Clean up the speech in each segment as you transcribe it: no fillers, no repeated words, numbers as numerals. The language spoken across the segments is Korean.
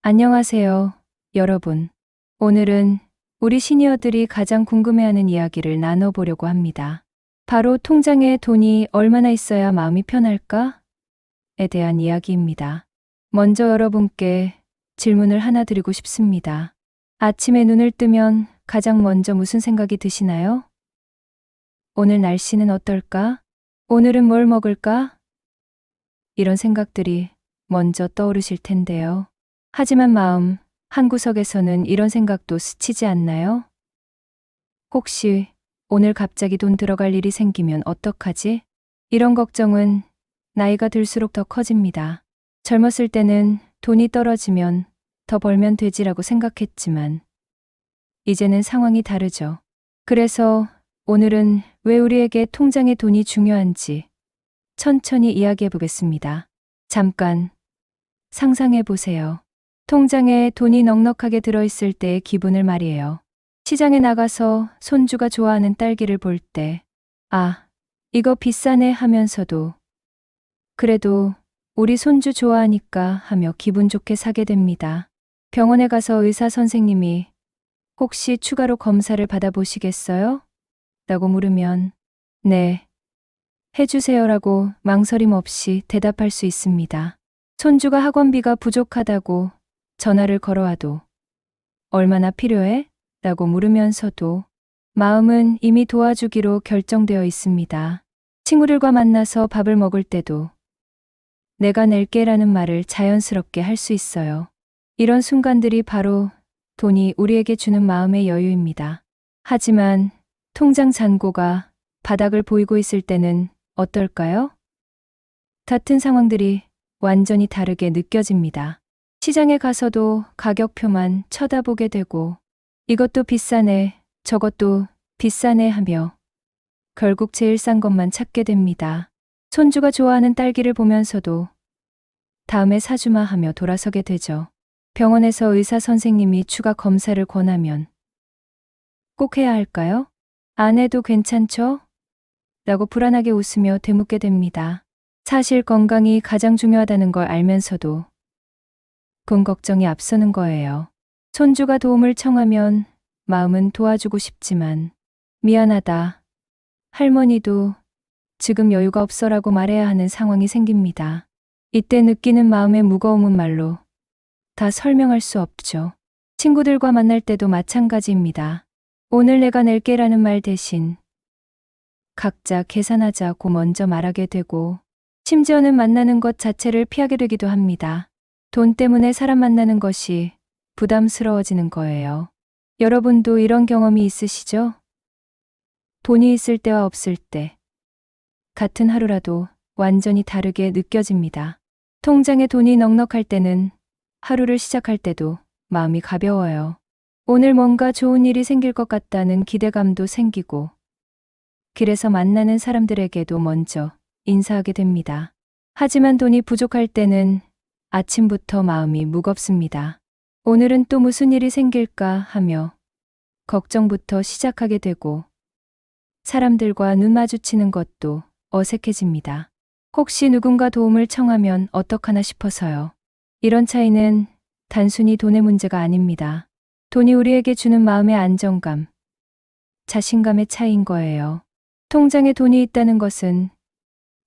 안녕하세요, 여러분. 오늘은 우리 시니어들이 가장 궁금해하는 이야기를 나눠보려고 합니다. 바로 통장에 돈이 얼마나 있어야 마음이 편할까?에 대한 이야기입니다. 먼저 여러분께 질문을 하나 드리고 싶습니다. 아침에 눈을 뜨면 가장 먼저 무슨 생각이 드시나요? 오늘 날씨는 어떨까? 오늘은 뭘 먹을까? 이런 생각들이 먼저 떠오르실 텐데요. 하지만 마음 한구석에서는 이런 생각도 스치지 않나요? 혹시 오늘 갑자기 돈 들어갈 일이 생기면 어떡하지? 이런 걱정은 나이가 들수록 더 커집니다. 젊었을 때는 돈이 떨어지면 더 벌면 되지라고 생각했지만 이제는 상황이 다르죠. 그래서 오늘은 왜 우리에게 통장의 돈이 중요한지 천천히 이야기해 보겠습니다. 잠깐 상상해 보세요. 통장에 돈이 넉넉하게 들어있을 때의 기분을 말이에요. 시장에 나가서 손주가 좋아하는 딸기를 볼 때, 아, 이거 비싸네 하면서도, 그래도 우리 손주 좋아하니까 하며 기분 좋게 사게 됩니다. 병원에 가서 의사 선생님이 혹시 추가로 검사를 받아보시겠어요? 라고 물으면, 네, 해주세요라고 망설임 없이 대답할 수 있습니다. 손주가 학원비가 부족하다고 전화를 걸어와도 얼마나 필요해? 라고 물으면서도 마음은 이미 도와주기로 결정되어 있습니다. 친구들과 만나서 밥을 먹을 때도 내가 낼게 라는 말을 자연스럽게 할 수 있어요. 이런 순간들이 바로 돈이 우리에게 주는 마음의 여유입니다. 하지만 통장 잔고가 바닥을 보이고 있을 때는 어떨까요? 같은 상황들이 완전히 다르게 느껴집니다. 시장에 가서도 가격표만 쳐다보게 되고 이것도 비싸네, 저것도 비싸네 하며 결국 제일 싼 것만 찾게 됩니다. 손주가 좋아하는 딸기를 보면서도 다음에 사주마 하며 돌아서게 되죠. 병원에서 의사 선생님이 추가 검사를 권하면 꼭 해야 할까요? 안 해도 괜찮죠? 라고 불안하게 웃으며 되묻게 됩니다. 사실 건강이 가장 중요하다는 걸 알면서도 돈 걱정이 앞서는 거예요. 손주가 도움을 청하면 마음은 도와주고 싶지만 미안하다. 할머니도 지금 여유가 없어라고 말해야 하는 상황이 생깁니다. 이때 느끼는 마음의 무거움은 말로 다 설명할 수 없죠. 친구들과 만날 때도 마찬가지입니다. 오늘 내가 낼게라는 말 대신 각자 계산하자고 먼저 말하게 되고 심지어는 만나는 것 자체를 피하게 되기도 합니다. 돈 때문에 사람 만나는 것이 부담스러워지는 거예요. 여러분도 이런 경험이 있으시죠? 돈이 있을 때와 없을 때 같은 하루라도 완전히 다르게 느껴집니다. 통장에 돈이 넉넉할 때는 하루를 시작할 때도 마음이 가벼워요. 오늘 뭔가 좋은 일이 생길 것 같다는 기대감도 생기고 길에서 만나는 사람들에게도 먼저 인사하게 됩니다. 하지만 돈이 부족할 때는 아침부터 마음이 무겁습니다. 오늘은 또 무슨 일이 생길까 하며 걱정부터 시작하게 되고 사람들과 눈 마주치는 것도 어색해집니다. 혹시 누군가 도움을 청하면 어떡하나 싶어서요. 이런 차이는 단순히 돈의 문제가 아닙니다. 돈이 우리에게 주는 마음의 안정감, 자신감의 차이인 거예요. 통장에 돈이 있다는 것은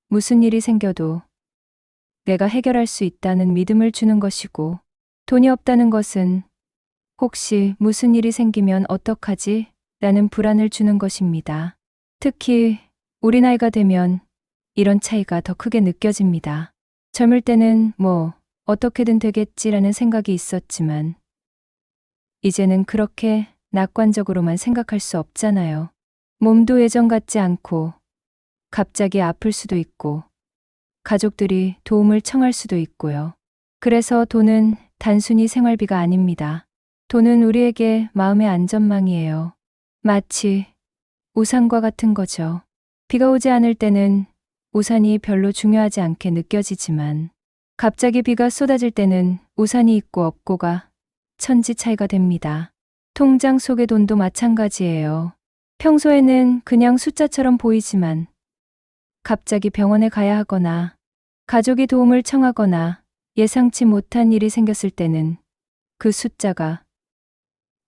무슨 일이 생겨도 내가 해결할 수 있다는 믿음을 주는 것이고, 돈이 없다는 것은 혹시 무슨 일이 생기면 어떡하지? 라는 불안을 주는 것입니다. 특히 우리 나이가 되면 이런 차이가 더 크게 느껴집니다. 젊을 때는 어떻게든 되겠지라는 생각이 있었지만 이제는 그렇게 낙관적으로만 생각할 수 없잖아요. 몸도 예전 같지 않고 갑자기 아플 수도 있고 가족들이 도움을 청할 수도 있고요. 그래서 돈은 단순히 생활비가 아닙니다. 돈은 우리에게 마음의 안전망이에요. 마치 우산과 같은 거죠. 비가 오지 않을 때는 우산이 별로 중요하지 않게 느껴지지만 갑자기 비가 쏟아질 때는 우산이 있고 없고가 천지 차이가 됩니다. 통장 속의 돈도 마찬가지예요. 평소에는 그냥 숫자처럼 보이지만 갑자기 병원에 가야 하거나 가족이 도움을 청하거나 예상치 못한 일이 생겼을 때는 그 숫자가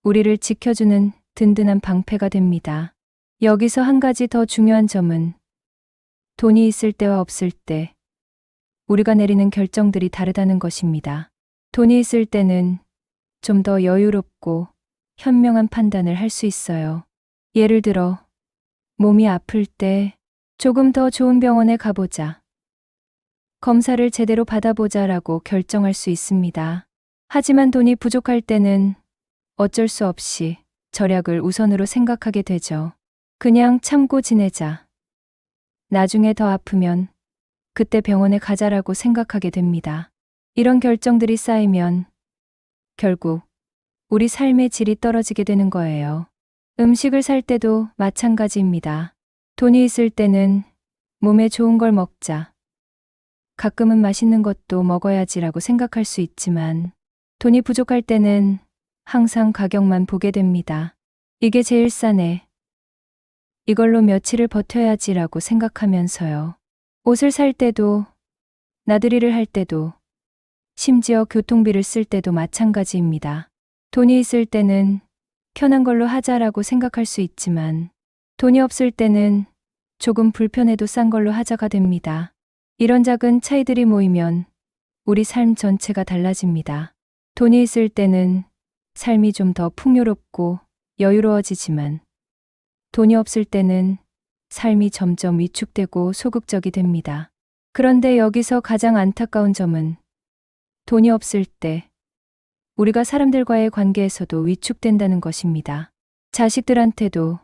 우리를 지켜주는 든든한 방패가 됩니다. 여기서 한 가지 더 중요한 점은 돈이 있을 때와 없을 때 우리가 내리는 결정들이 다르다는 것입니다. 돈이 있을 때는 좀 더 여유롭고 현명한 판단을 할 수 있어요. 예를 들어, 몸이 아플 때 조금 더 좋은 병원에 가보자. 검사를 제대로 받아보자라고 결정할 수 있습니다. 하지만 돈이 부족할 때는 어쩔 수 없이 절약을 우선으로 생각하게 되죠. 그냥 참고 지내자. 나중에 더 아프면 그때 병원에 가자라고 생각하게 됩니다. 이런 결정들이 쌓이면 결국 우리 삶의 질이 떨어지게 되는 거예요. 음식을 살 때도 마찬가지입니다. 돈이 있을 때는 몸에 좋은 걸 먹자. 가끔은 맛있는 것도 먹어야지라고 생각할 수 있지만 돈이 부족할 때는 항상 가격만 보게 됩니다. 이게 제일 싸네. 이걸로 며칠을 버텨야지라고 생각하면서요. 옷을 살 때도, 나들이를 할 때도, 심지어 교통비를 쓸 때도 마찬가지입니다. 돈이 있을 때는 편한 걸로 하자라고 생각할 수 있지만 돈이 없을 때는 조금 불편해도 싼 걸로 하자가 됩니다. 이런 작은 차이들이 모이면 우리 삶 전체가 달라집니다. 돈이 있을 때는 삶이 좀 더 풍요롭고 여유로워지지만 돈이 없을 때는 삶이 점점 위축되고 소극적이 됩니다. 그런데 여기서 가장 안타까운 점은 돈이 없을 때 우리가 사람들과의 관계에서도 위축된다는 것입니다. 자식들한테도,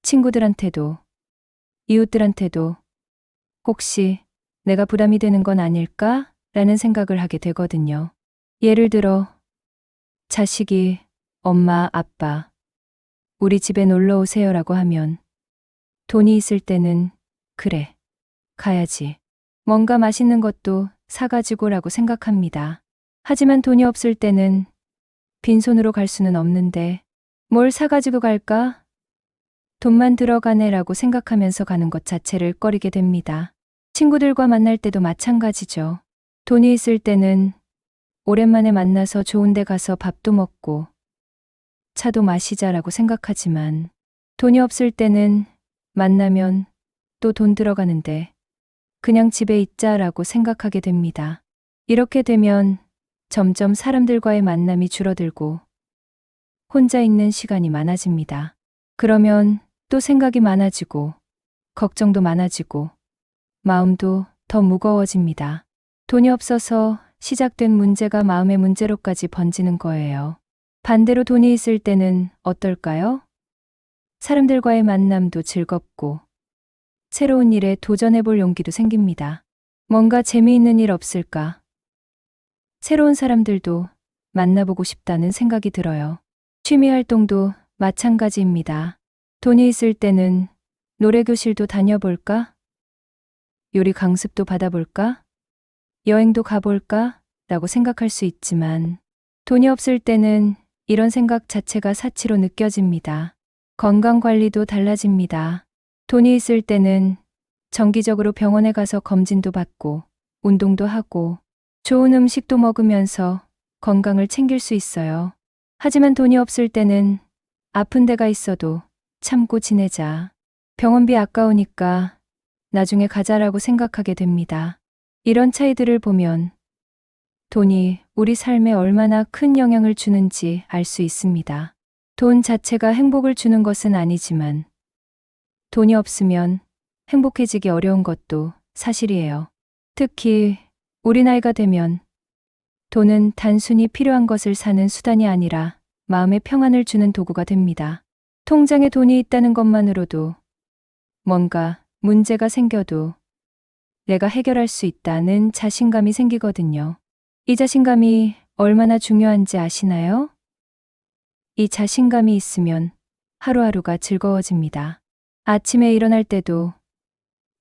친구들한테도, 이웃들한테도 혹시 내가 부담이 되는 건 아닐까? 라는 생각을 하게 되거든요. 예를 들어, 자식이 엄마, 아빠, 우리 집에 놀러 오세요라고 하면 돈이 있을 때는 그래, 가야지. 뭔가 맛있는 것도 사가지고라고 생각합니다. 하지만 돈이 없을 때는 빈손으로 갈 수는 없는데 뭘 사가지고 갈까? 돈만 들어가네라고 생각하면서 가는 것 자체를 꺼리게 됩니다. 친구들과 만날 때도 마찬가지죠. 돈이 있을 때는 오랜만에 만나서 좋은 데 가서 밥도 먹고 차도 마시자라고 생각하지만 돈이 없을 때는 만나면 또 돈 들어가는데 그냥 집에 있자라고 생각하게 됩니다. 이렇게 되면 점점 사람들과의 만남이 줄어들고 혼자 있는 시간이 많아집니다. 그러면 또 생각이 많아지고 걱정도 많아지고 마음도 더 무거워집니다. 돈이 없어서 시작된 문제가 마음의 문제로까지 번지는 거예요. 반대로 돈이 있을 때는 어떨까요? 사람들과의 만남도 즐겁고 새로운 일에 도전해볼 용기도 생깁니다. 뭔가 재미있는 일 없을까? 새로운 사람들도 만나보고 싶다는 생각이 들어요. 취미 활동도 마찬가지입니다. 돈이 있을 때는 노래교실도 다녀볼까? 요리 강습도 받아볼까? 여행도 가볼까? 라고 생각할 수 있지만 돈이 없을 때는 이런 생각 자체가 사치로 느껴집니다. 건강 관리도 달라집니다. 돈이 있을 때는 정기적으로 병원에 가서 검진도 받고 운동도 하고 좋은 음식도 먹으면서 건강을 챙길 수 있어요. 하지만 돈이 없을 때는 아픈 데가 있어도 참고 지내자. 병원비 아까우니까 나중에 가자라고 생각하게 됩니다. 이런 차이들을 보면 돈이 우리 삶에 얼마나 큰 영향을 주는지 알 수 있습니다. 돈 자체가 행복을 주는 것은 아니지만 돈이 없으면 행복해지기 어려운 것도 사실이에요. 특히 우리 나이가 되면 돈은 단순히 필요한 것을 사는 수단이 아니라 마음의 평안을 주는 도구가 됩니다. 통장에 돈이 있다는 것만으로도 뭔가 문제가 생겨도 내가 해결할 수 있다는 자신감이 생기거든요. 이 자신감이 얼마나 중요한지 아시나요? 이 자신감이 있으면 하루하루가 즐거워집니다. 아침에 일어날 때도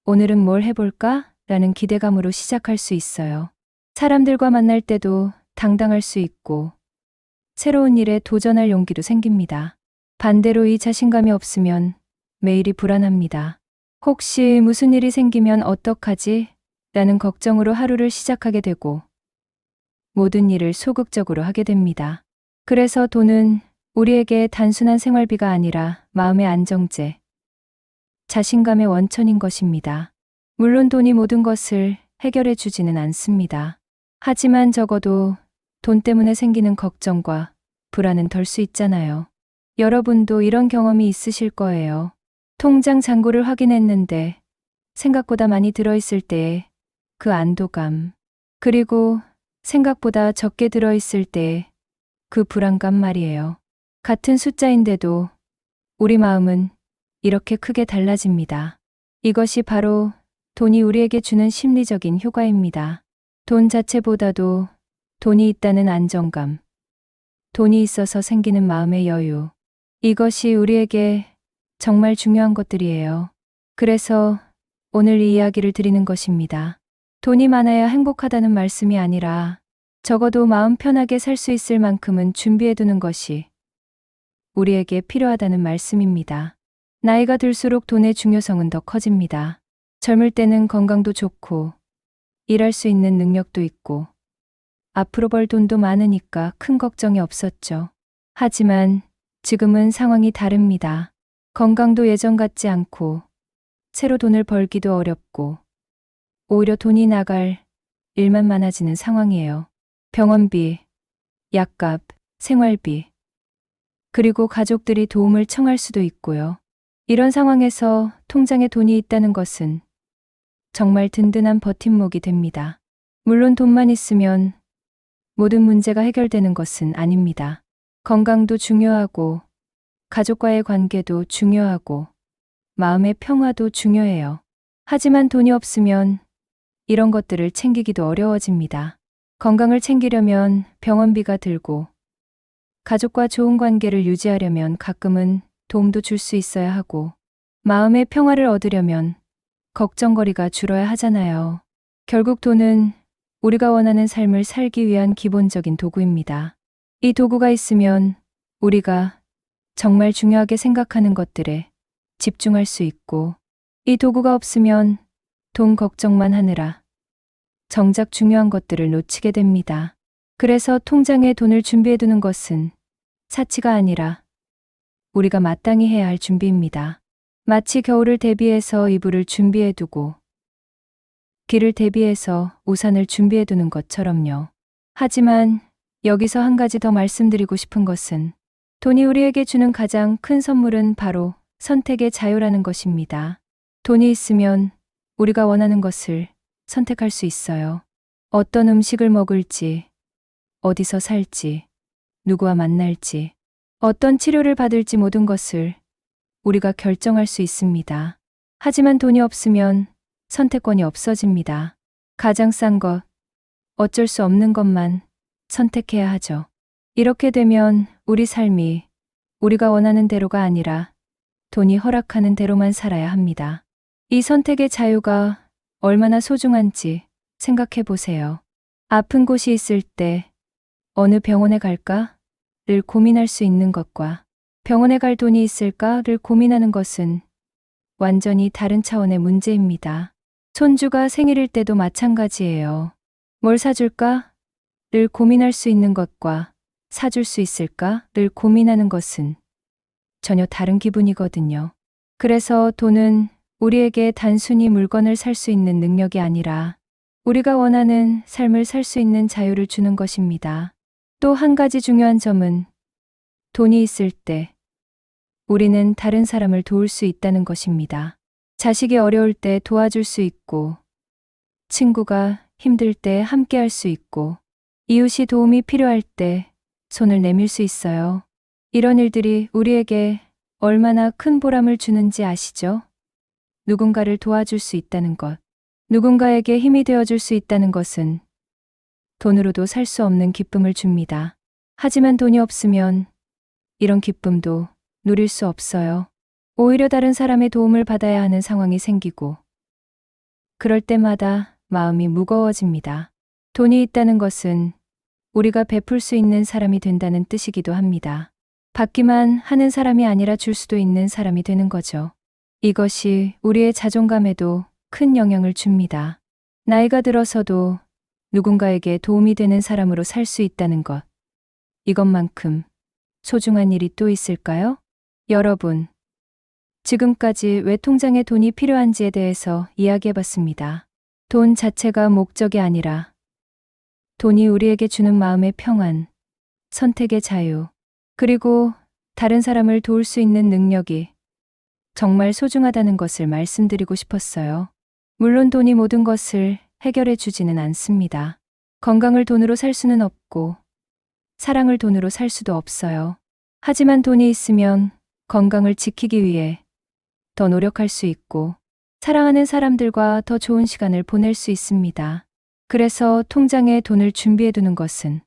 오늘은 뭘 해볼까? 라는 기대감으로 시작할 수 있어요. 사람들과 만날 때도 당당할 수 있고 새로운 일에 도전할 용기도 생깁니다. 반대로 이 자신감이 없으면 매일이 불안합니다. 혹시 무슨 일이 생기면 어떡하지? 라는 걱정으로 하루를 시작하게 되고 모든 일을 소극적으로 하게 됩니다. 그래서 돈은 우리에게 단순한 생활비가 아니라 마음의 안정제, 자신감의 원천인 것입니다. 물론 돈이 모든 것을 해결해 주지는 않습니다. 하지만 적어도 돈 때문에 생기는 걱정과 불안은 덜 수 있잖아요. 여러분도 이런 경험이 있으실 거예요. 통장 잔고를 확인했는데 생각보다 많이 들어있을 때의 그 안도감, 그리고 생각보다 적게 들어있을 때의 그 불안감 말이에요. 같은 숫자인데도 우리 마음은 이렇게 크게 달라집니다. 이것이 바로 돈이 우리에게 주는 심리적인 효과입니다. 돈 자체보다도 돈이 있다는 안정감, 돈이 있어서 생기는 마음의 여유, 이것이 우리에게 정말 중요한 것들이에요. 그래서 오늘 이 이야기를 드리는 것입니다. 돈이 많아야 행복하다는 말씀이 아니라 적어도 마음 편하게 살 수 있을 만큼은 준비해두는 것이 우리에게 필요하다는 말씀입니다. 나이가 들수록 돈의 중요성은 더 커집니다. 젊을 때는 건강도 좋고 일할 수 있는 능력도 있고 앞으로 벌 돈도 많으니까 큰 걱정이 없었죠. 하지만 지금은 상황이 다릅니다. 건강도 예전 같지 않고 새로 돈을 벌기도 어렵고 오히려 돈이 나갈 일만 많아지는 상황이에요. 병원비, 약값, 생활비, 그리고 가족들이 도움을 청할 수도 있고요. 이런 상황에서 통장에 돈이 있다는 것은 정말 든든한 버팀목이 됩니다. 물론 돈만 있으면 모든 문제가 해결되는 것은 아닙니다. 건강도 중요하고 가족과의 관계도 중요하고 마음의 평화도 중요해요. 하지만 돈이 없으면 이런 것들을 챙기기도 어려워집니다. 건강을 챙기려면 병원비가 들고 가족과 좋은 관계를 유지하려면 가끔은 도움도 줄 수 있어야 하고 마음의 평화를 얻으려면 걱정거리가 줄어야 하잖아요. 결국 돈은 우리가 원하는 삶을 살기 위한 기본적인 도구입니다. 이 도구가 있으면 우리가 정말 중요하게 생각하는 것들에 집중할 수 있고 이 도구가 없으면 돈 걱정만 하느라 정작 중요한 것들을 놓치게 됩니다. 그래서 통장에 돈을 준비해두는 것은 사치가 아니라 우리가 마땅히 해야 할 준비입니다. 마치 겨울을 대비해서 이불을 준비해두고 비를 대비해서 우산을 준비해두는 것처럼요. 하지만 여기서 한 가지 더 말씀드리고 싶은 것은 돈이 우리에게 주는 가장 큰 선물은 바로 선택의 자유라는 것입니다. 돈이 있으면 우리가 원하는 것을 선택할 수 있어요. 어떤 음식을 먹을지, 어디서 살지, 누구와 만날지, 어떤 치료를 받을지 모든 것을 우리가 결정할 수 있습니다. 하지만 돈이 없으면 선택권이 없어집니다. 가장 싼 것, 어쩔 수 없는 것만 선택해야 하죠. 이렇게 되면 우리 삶이 우리가 원하는 대로가 아니라 돈이 허락하는 대로만 살아야 합니다. 이 선택의 자유가 얼마나 소중한지 생각해 보세요. 아픈 곳이 있을 때 어느 병원에 갈까?를 고민할 수 있는 것과 병원에 갈 돈이 있을까?를 고민하는 것은 완전히 다른 차원의 문제입니다. 손주가 생일일 때도 마찬가지예요. 뭘 사줄까?를 고민할 수 있는 것과 사줄 수 있을까?를 고민하는 것은 전혀 다른 기분이거든요. 그래서 돈은 우리에게 단순히 물건을 살 수 있는 능력이 아니라 우리가 원하는 삶을 살 수 있는 자유를 주는 것입니다. 또 한 가지 중요한 점은 돈이 있을 때 우리는 다른 사람을 도울 수 있다는 것입니다. 자식이 어려울 때 도와줄 수 있고, 친구가 힘들 때 함께 할 수 있고, 이웃이 도움이 필요할 때 손을 내밀 수 있어요. 이런 일들이 우리에게 얼마나 큰 보람을 주는지 아시죠? 누군가를 도와줄 수 있다는 것, 누군가에게 힘이 되어줄 수 있다는 것은 돈으로도 살 수 없는 기쁨을 줍니다. 하지만 돈이 없으면 이런 기쁨도 누릴 수 없어요. 오히려 다른 사람의 도움을 받아야 하는 상황이 생기고 그럴 때마다 마음이 무거워집니다. 돈이 있다는 것은 우리가 베풀 수 있는 사람이 된다는 뜻이기도 합니다. 받기만 하는 사람이 아니라 줄 수도 있는 사람이 되는 거죠. 이것이 우리의 자존감에도 큰 영향을 줍니다. 나이가 들어서도 누군가에게 도움이 되는 사람으로 살 수 있다는 것. 이것만큼 소중한 일이 또 있을까요? 여러분, 지금까지 왜 통장에 돈이 필요한지에 대해서 이야기해봤습니다. 돈 자체가 목적이 아니라 돈이 우리에게 주는 마음의 평안, 선택의 자유, 그리고 다른 사람을 도울 수 있는 능력이 정말 소중하다는 것을 말씀드리고 싶었어요. 물론 돈이 모든 것을 해결해 주지는 않습니다. 건강을 돈으로 살 수는 없고 사랑을 돈으로 살 수도 없어요. 하지만 돈이 있으면 건강을 지키기 위해 더 노력할 수 있고 사랑하는 사람들과 더 좋은 시간을 보낼 수 있습니다. 그래서 통장에 돈을 준비해 두는 것은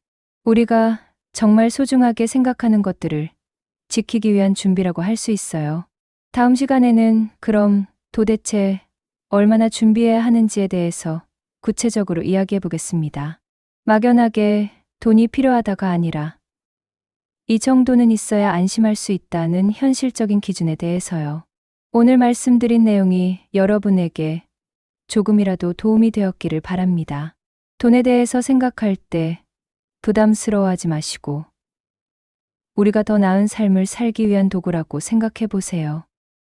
우리가 정말 소중하게 생각하는 것들을 지키기 위한 준비라고 할 수 있어요. 다음 시간에는 그럼 도대체 얼마나 준비해야 하는지에 대해서 구체적으로 이야기해 보겠습니다. 막연하게 돈이 필요하다가 아니라 이 정도는 있어야 안심할 수 있다는 현실적인 기준에 대해서요. 오늘 말씀드린 내용이 여러분에게 조금이라도 도움이 되었기를 바랍니다. 돈에 대해서 생각할 때 부담스러워하지 마시고 우리가 더 나은 삶을 살기 위한 도구라고 생각해 보세요.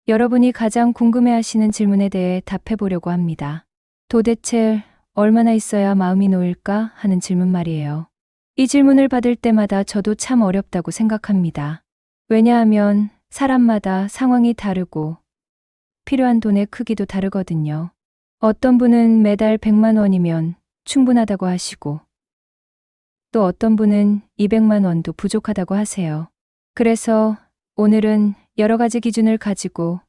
여러분이 가장 궁금해하시는 질문에 대해 답해 보려고 합니다. 도대체 얼마나 있어야 마음이 놓일까 하는 질문 말이에요. 이 질문을 받을 때마다 저도 참 어렵다고 생각합니다. 왜냐하면 사람마다 상황이 다르고 필요한 돈의 크기도 다르거든요. 어떤 분은 매달 100만 원이면 충분하다고 하시고 또 어떤 분은 200만 원도 부족하다고 하세요. 그래서 오늘은 여러 가지 기준을 가지고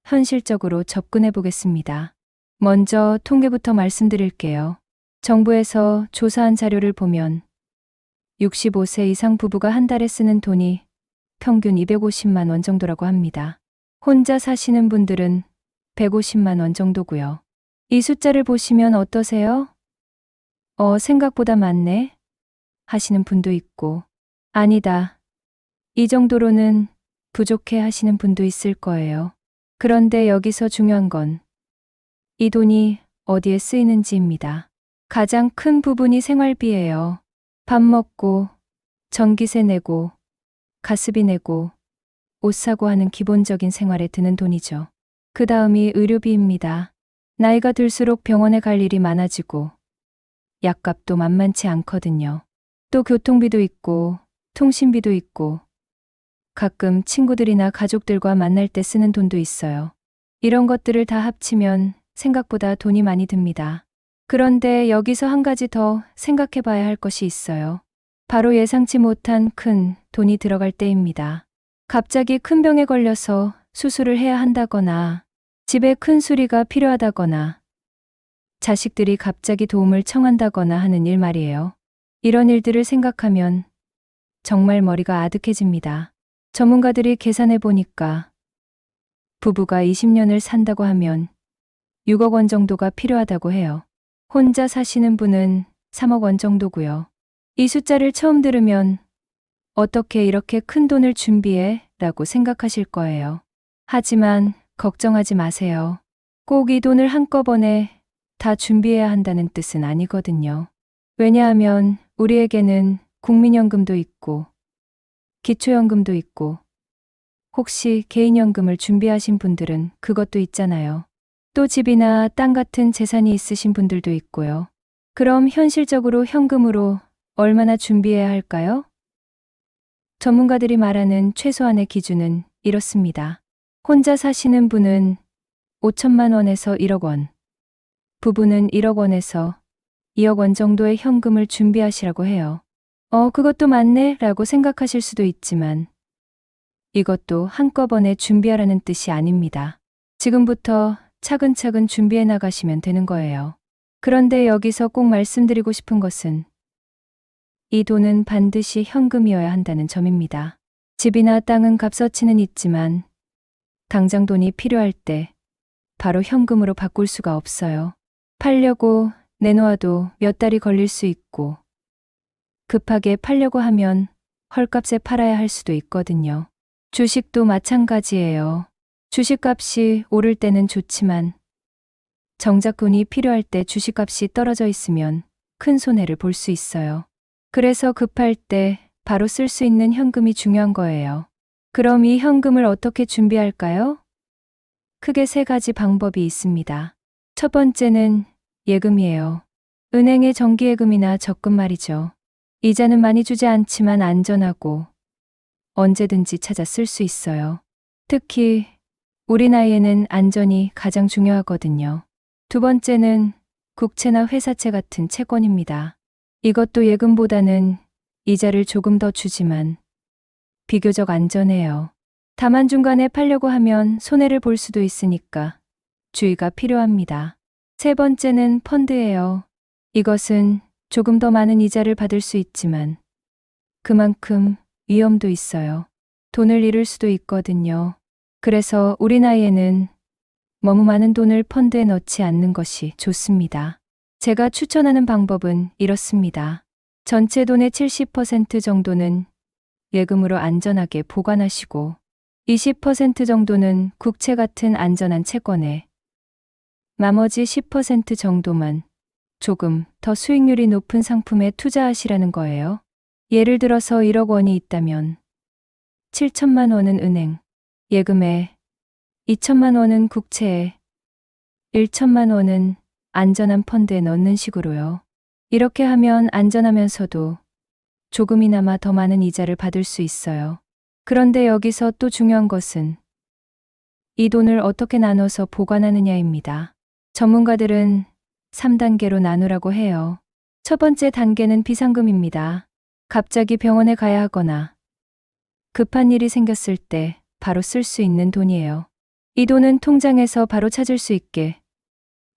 현실적으로 접근해 보겠습니다. 먼저 통계부터 말씀드릴게요. 정부에서 조사한 자료를 보면 65세 이상 부부가 한 달에 쓰는 돈이 평균 250만 원 정도라고 합니다. 혼자 사시는 분들은 150만 원 정도고요. 이 숫자를 보시면 어떠세요? 생각보다 많네 하시는 분도 있고 아니다. 이 정도로는 부족해 하시는 분도 있을 거예요. 그런데 여기서 중요한 건 이 돈이 어디에 쓰이는지입니다. 가장 큰 부분이 생활비예요. 밥 먹고, 전기세 내고, 가스비 내고, 옷 사고 하는 기본적인 생활에 드는 돈이죠. 그 다음이 의료비입니다. 나이가 들수록 병원에 갈 일이 많아지고, 약값도 만만치 않거든요. 또 교통비도 있고, 통신비도 있고, 가끔 친구들이나 가족들과 만날 때 쓰는 돈도 있어요. 이런 것들을 다 합치면 생각보다 돈이 많이 듭니다. 그런데 여기서 한 가지 더 생각해 봐야 할 것이 있어요. 바로 예상치 못한 큰 돈이 들어갈 때입니다. 갑자기 큰 병에 걸려서 수술을 해야 한다거나, 집에 큰 수리가 필요하다거나, 자식들이 갑자기 도움을 청한다거나 하는 일 말이에요. 이런 일들을 생각하면 정말 머리가 아득해집니다. 전문가들이 계산해 보니까 부부가 20년을 산다고 하면 6억 원 정도가 필요하다고 해요. 혼자 사시는 분은 3억 원 정도고요. 이 숫자를 처음 들으면 어떻게 이렇게 큰 돈을 준비해? 라고 생각하실 거예요. 하지만 걱정하지 마세요. 꼭 이 돈을 한꺼번에 다 준비해야 한다는 뜻은 아니거든요. 왜냐하면 우리에게는 국민연금도 있고 기초연금도 있고 혹시 개인연금을 준비하신 분들은 그것도 있잖아요. 또 집이나 땅 같은 재산이 있으신 분들도 있고요. 그럼 현실적으로 현금으로 얼마나 준비해야 할까요? 전문가들이 말하는 최소한의 기준은 이렇습니다. 혼자 사시는 분은 5천만 원에서 1억 원, 부부는 1억 원에서 2억 원 정도의 현금을 준비하시라고 해요. 그것도 많네 라고 생각하실 수도 있지만 이것도 한꺼번에 준비하라는 뜻이 아닙니다. 지금부터 차근차근 준비해 나가시면 되는 거예요. 그런데 여기서 꼭 말씀드리고 싶은 것은 이 돈은 반드시 현금이어야 한다는 점입니다. 집이나 땅은 값어치는 있지만 당장 돈이 필요할 때 바로 현금으로 바꿀 수가 없어요. 팔려고 내놓아도 몇 달이 걸릴 수 있고 급하게 팔려고 하면 헐값에 팔아야 할 수도 있거든요. 주식도 마찬가지예요. 주식값이 오를 때는 좋지만 정작 돈이 필요할 때 주식값이 떨어져 있으면 큰 손해를 볼 수 있어요. 그래서 급할 때 바로 쓸 수 있는 현금이 중요한 거예요. 그럼 이 현금을 어떻게 준비할까요? 크게 세 가지 방법이 있습니다. 첫 번째는 예금이에요. 은행의 정기예금이나 적금 말이죠. 이자는 많이 주지 않지만 안전하고 언제든지 찾아 쓸 수 있어요. 특히 우리 나이에는 안전이 가장 중요하거든요. 두 번째는 국채나 회사채 같은 채권입니다. 이것도 예금보다는 이자를 조금 더 주지만 비교적 안전해요. 다만 중간에 팔려고 하면 손해를 볼 수도 있으니까 주의가 필요합니다. 세 번째는 펀드예요. 이것은 조금 더 많은 이자를 받을 수 있지만 그만큼 위험도 있어요. 돈을 잃을 수도 있거든요. 그래서 우리 나이에는 너무 많은 돈을 펀드에 넣지 않는 것이 좋습니다. 제가 추천하는 방법은 이렇습니다. 전체 돈의 70% 정도는 예금으로 안전하게 보관하시고 20% 정도는 국채 같은 안전한 채권에 나머지 10% 정도만 조금 더 수익률이 높은 상품에 투자하시라는 거예요. 예를 들어서 1억 원이 있다면 7천만 원은 은행, 예금에 2천만 원은 국채에 1천만 원은 안전한 펀드에 넣는 식으로요. 이렇게 하면 안전하면서도 조금이나마 더 많은 이자를 받을 수 있어요. 그런데 여기서 또 중요한 것은 이 돈을 어떻게 나눠서 보관하느냐입니다. 전문가들은 3단계로 나누라고 해요. 첫 번째 단계는 비상금입니다. 갑자기 병원에 가야 하거나 급한 일이 생겼을 때 바로 쓸 수 있는 돈이에요. 이 돈은 통장에서 바로 찾을 수 있게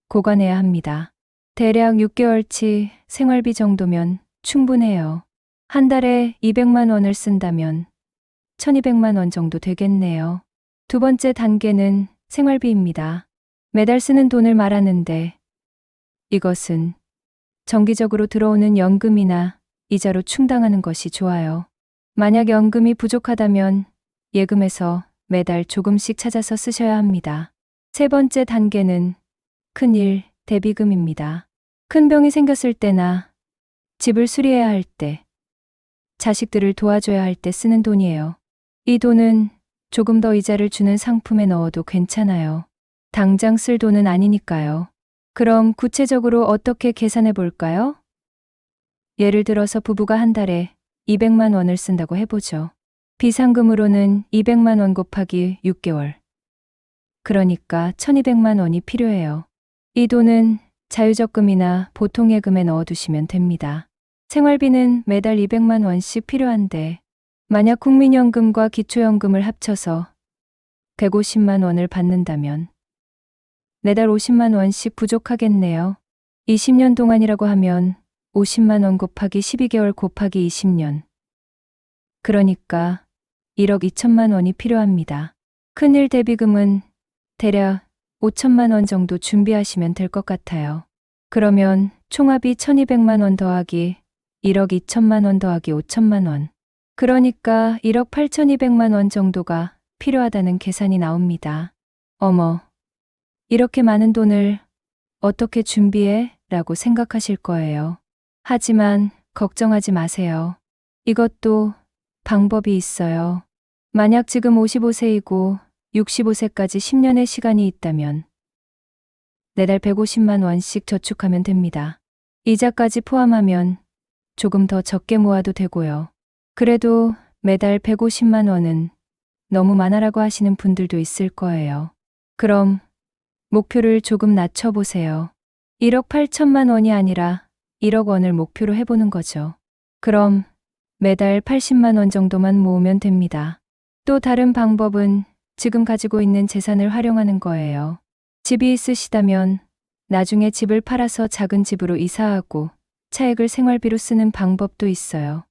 보관해야 합니다. 대략 6개월치 생활비 정도면 충분해요. 한 달에 200만 원을 쓴다면 1200만 원 정도 되겠네요. 두 번째 단계는 생활비입니다. 매달 쓰는 돈을 말하는데 이것은 정기적으로 들어오는 연금이나 이자로 충당하는 것이 좋아요. 만약 연금이 부족하다면 예금에서 매달 조금씩 찾아서 쓰셔야 합니다. 세 번째 단계는 큰일 대비금입니다. 큰 병이 생겼을 때나 집을 수리해야 할 때, 자식들을 도와줘야 할 때 쓰는 돈이에요. 이 돈은 조금 더 이자를 주는 상품에 넣어도 괜찮아요. 당장 쓸 돈은 아니니까요. 그럼 구체적으로 어떻게 계산해 볼까요? 예를 들어서 부부가 한 달에 200만 원을 쓴다고 해보죠. 비상금으로는 200만 원 곱하기 6개월. 그러니까 1200만 원이 필요해요. 이 돈은 자유적금이나 보통예금에 넣어두시면 됩니다. 생활비는 매달 200만 원씩 필요한데 만약 국민연금과 기초연금을 합쳐서 150만 원을 받는다면 매달 50만 원씩 부족하겠네요. 20년 동안이라고 하면 50만 원 곱하기 12개월 곱하기 20년. 그러니까 1억 2천만 원이 필요합니다. 큰일 대비금은 대략 5천만 원 정도 준비하시면 될 것 같아요. 그러면 총합이 1200만 원 더하기 1억 2천만 원 더하기 5천만 원. 그러니까 1억 8200만 원 정도가 필요하다는 계산이 나옵니다. 어머, 이렇게 많은 돈을 어떻게 준비해? 라고 생각하실 거예요. 하지만 걱정하지 마세요. 이것도 방법이 있어요. 만약 지금 55세이고 65세까지 10년의 시간이 있다면 매달 150만 원씩 저축하면 됩니다. 이자까지 포함하면 조금 더 적게 모아도 되고요. 그래도 매달 150만 원은 너무 많아라고 하시는 분들도 있을 거예요. 그럼 목표를 조금 낮춰보세요. 1억 8천만 원이 아니라 1억 원을 목표로 해보는 거죠. 그럼 매달 80만 원 정도만 모으면 됩니다. 또 다른 방법은 지금 가지고 있는 재산을 활용하는 거예요. 집이 있으시다면 나중에 집을 팔아서 작은 집으로 이사하고 차액을 생활비로 쓰는 방법도 있어요.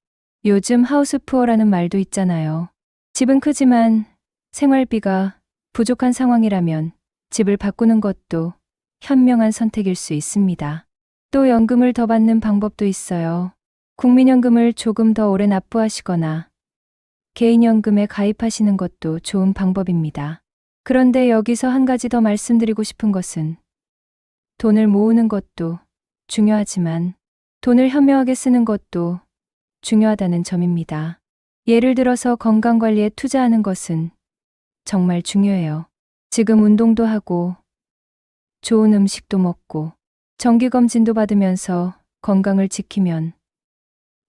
요즘 하우스푸어라는 말도 있잖아요. 집은 크지만 생활비가 부족한 상황이라면 집을 바꾸는 것도 현명한 선택일 수 있습니다. 또 연금을 더 받는 방법도 있어요. 국민연금을 조금 더 오래 납부하시거나 개인연금에 가입하시는 것도 좋은 방법입니다. 그런데 여기서 한 가지 더 말씀드리고 싶은 것은 돈을 모으는 것도 중요하지만 돈을 현명하게 쓰는 것도 중요하다는 점입니다. 예를 들어서 건강관리에 투자하는 것은 정말 중요해요. 지금 운동도 하고 좋은 음식도 먹고 정기검진도 받으면서 건강을 지키면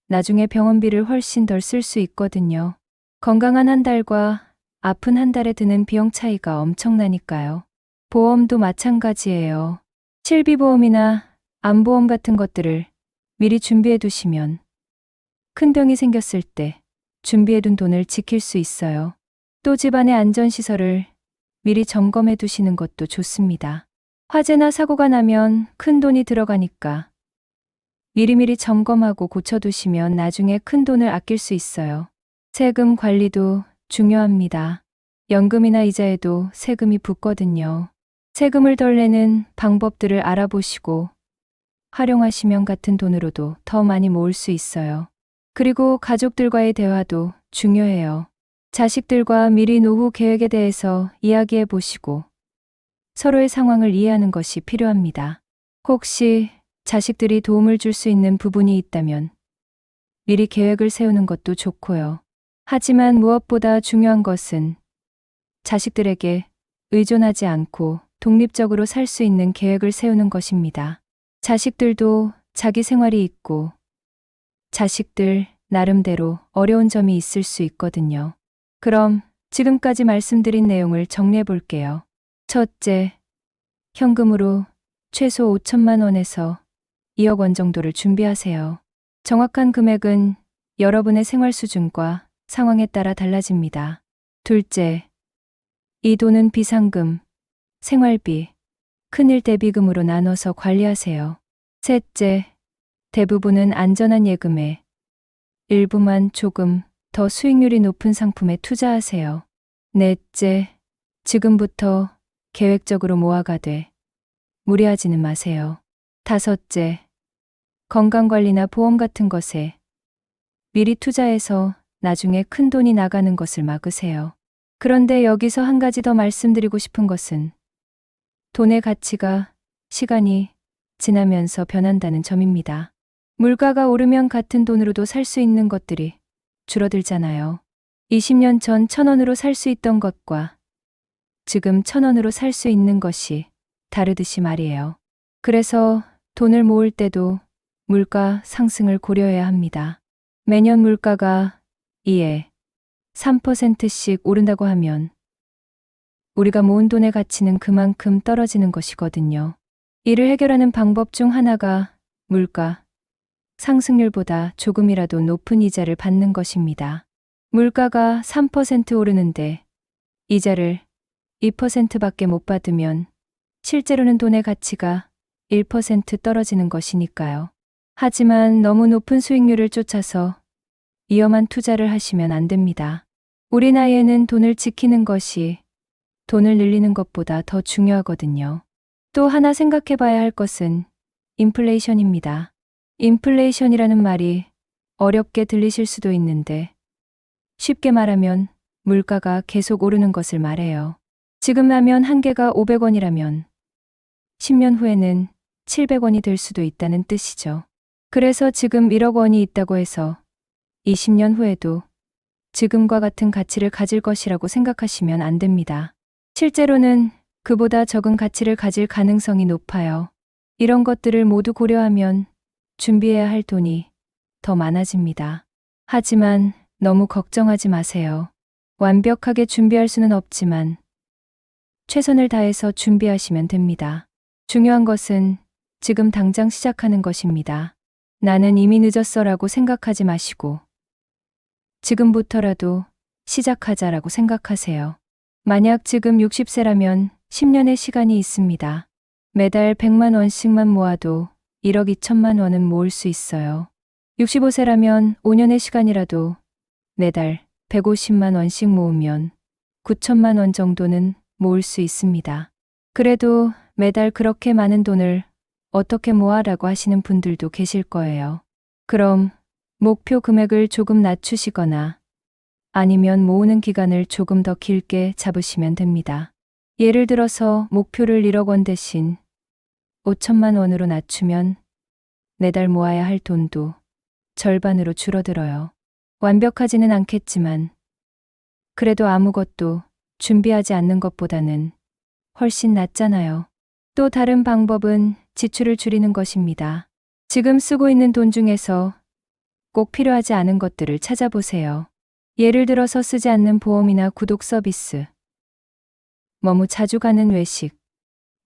나중에 병원비를 훨씬 덜 쓸 수 있거든요. 건강한 한 달과 아픈 한 달에 드는 비용 차이가 엄청나니까요. 보험도 마찬가지예요. 실비보험이나 암보험 같은 것들을 미리 준비해 두시면 큰 병이 생겼을 때 준비해 둔 돈을 지킬 수 있어요. 또 집안의 안전시설을 미리 점검해 두시는 것도 좋습니다. 화재나 사고가 나면 큰 돈이 들어가니까 미리미리 점검하고 고쳐두시면 나중에 큰 돈을 아낄 수 있어요. 세금 관리도 중요합니다. 연금이나 이자에도 세금이 붙거든요. 세금을 덜 내는 방법들을 알아보시고 활용하시면 같은 돈으로도 더 많이 모을 수 있어요. 그리고 가족들과의 대화도 중요해요. 자식들과 미리 노후 계획에 대해서 이야기해 보시고 서로의 상황을 이해하는 것이 필요합니다. 혹시 자식들이 도움을 줄 수 있는 부분이 있다면 미리 계획을 세우는 것도 좋고요. 하지만 무엇보다 중요한 것은 자식들에게 의존하지 않고 독립적으로 살 수 있는 계획을 세우는 것입니다. 자식들도 자기 생활이 있고 자식들 나름대로 어려운 점이 있을 수 있거든요. 그럼 지금까지 말씀드린 내용을 정리해 볼게요. 첫째, 현금으로 최소 5천만 원에서 2억 원 정도를 준비하세요. 정확한 금액은 여러분의 생활 수준과 상황에 따라 달라집니다. 둘째, 이 돈은 비상금, 생활비, 큰일 대비금으로 나눠서 관리하세요. 셋째, 대부분은 안전한 예금에 일부만 조금 더 수익률이 높은 상품에 투자하세요. 넷째, 지금부터 계획적으로 모아가되 무리하지는 마세요. 다섯째, 건강관리나 보험 같은 것에 미리 투자해서 나중에 큰 돈이 나가는 것을 막으세요. 그런데 여기서 한 가지 더 말씀드리고 싶은 것은 돈의 가치가 시간이 지나면서 변한다는 점입니다. 물가가 오르면 같은 돈으로도 살 수 있는 것들이 줄어들잖아요. 20년 전 1,000원으로 살 수 있던 것과 지금 1,000원으로 살 수 있는 것이 다르듯이 말이에요. 그래서 돈을 모을 때도 물가 상승을 고려해야 합니다. 매년 물가가 2에 3%씩 오른다고 하면 우리가 모은 돈의 가치는 그만큼 떨어지는 것이거든요. 이를 해결하는 방법 중 하나가 물가 상승률보다 조금이라도 높은 이자를 받는 것입니다. 물가가 3% 오르는데 이자를 2%밖에 못 받으면 실제로는 돈의 가치가 1% 떨어지는 것이니까요. 하지만 너무 높은 수익률을 쫓아서 위험한 투자를 하시면 안 됩니다. 우리 나이에는 돈을 지키는 것이 돈을 늘리는 것보다 더 중요하거든요. 또 하나 생각해 봐야 할 것은 인플레이션입니다. 인플레이션이라는 말이 어렵게 들리실 수도 있는데 쉽게 말하면 물가가 계속 오르는 것을 말해요. 지금 라면 한 개가 500원이라면 10년 후에는 700원이 될 수도 있다는 뜻이죠. 그래서 지금 1억 원이 있다고 해서 20년 후에도 지금과 같은 가치를 가질 것이라고 생각하시면 안 됩니다. 실제로는 그보다 적은 가치를 가질 가능성이 높아요. 이런 것들을 모두 고려하면 준비해야 할 돈이 더 많아집니다. 하지만 너무 걱정하지 마세요. 완벽하게 준비할 수는 없지만 최선을 다해서 준비하시면 됩니다. 중요한 것은 지금 당장 시작하는 것입니다. 나는 이미 늦었어라고 생각하지 마시고 지금부터라도 시작하자라고 생각하세요. 만약 지금 60세라면 10년의 시간이 있습니다. 매달 100만 원씩만 모아도 1억 2천만 원은 모을 수 있어요. 65세라면 5년의 시간이라도 매달 150만 원씩 모으면 9천만 원 정도는 모을 수 있습니다. 그래도 매달 그렇게 많은 돈을 어떻게 모아라고 하시는 분들도 계실 거예요. 그럼 목표 금액을 조금 낮추시거나 아니면 모으는 기간을 조금 더 길게 잡으시면 됩니다. 예를 들어서 목표를 1억 원 대신 5천만 원으로 낮추면 매달 모아야 할 돈도 절반으로 줄어들어요. 완벽하지는 않겠지만 그래도 아무것도 준비하지 않는 것보다는 훨씬 낫잖아요. 또 다른 방법은 지출을 줄이는 것입니다. 지금 쓰고 있는 돈 중에서 꼭 필요하지 않은 것들을 찾아보세요. 예를 들어서 쓰지 않는 보험이나 구독 서비스, 너무 자주 가는 외식,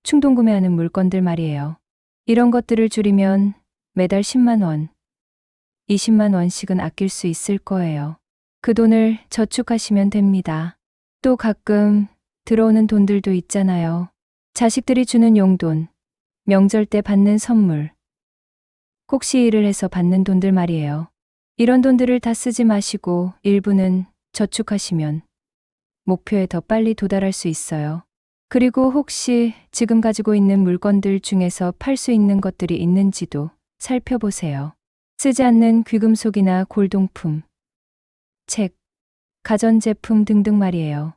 충동 구매하는 물건들 말이에요. 이런 것들을 줄이면 매달 10만 원, 20만 원씩은 아낄 수 있을 거예요. 그 돈을 저축하시면 됩니다. 또 가끔 들어오는 돈들도 있잖아요. 자식들이 주는 용돈, 명절 때 받는 선물, 꼭 시일을 해서 받는 돈들 말이에요. 이런 돈들을 다 쓰지 마시고 일부는 저축하시면 목표에 더 빨리 도달할 수 있어요. 그리고 혹시 지금 가지고 있는 물건들 중에서 팔 수 있는 것들이 있는지도 살펴보세요. 쓰지 않는 귀금속이나 골동품, 책, 가전제품 등등 말이에요.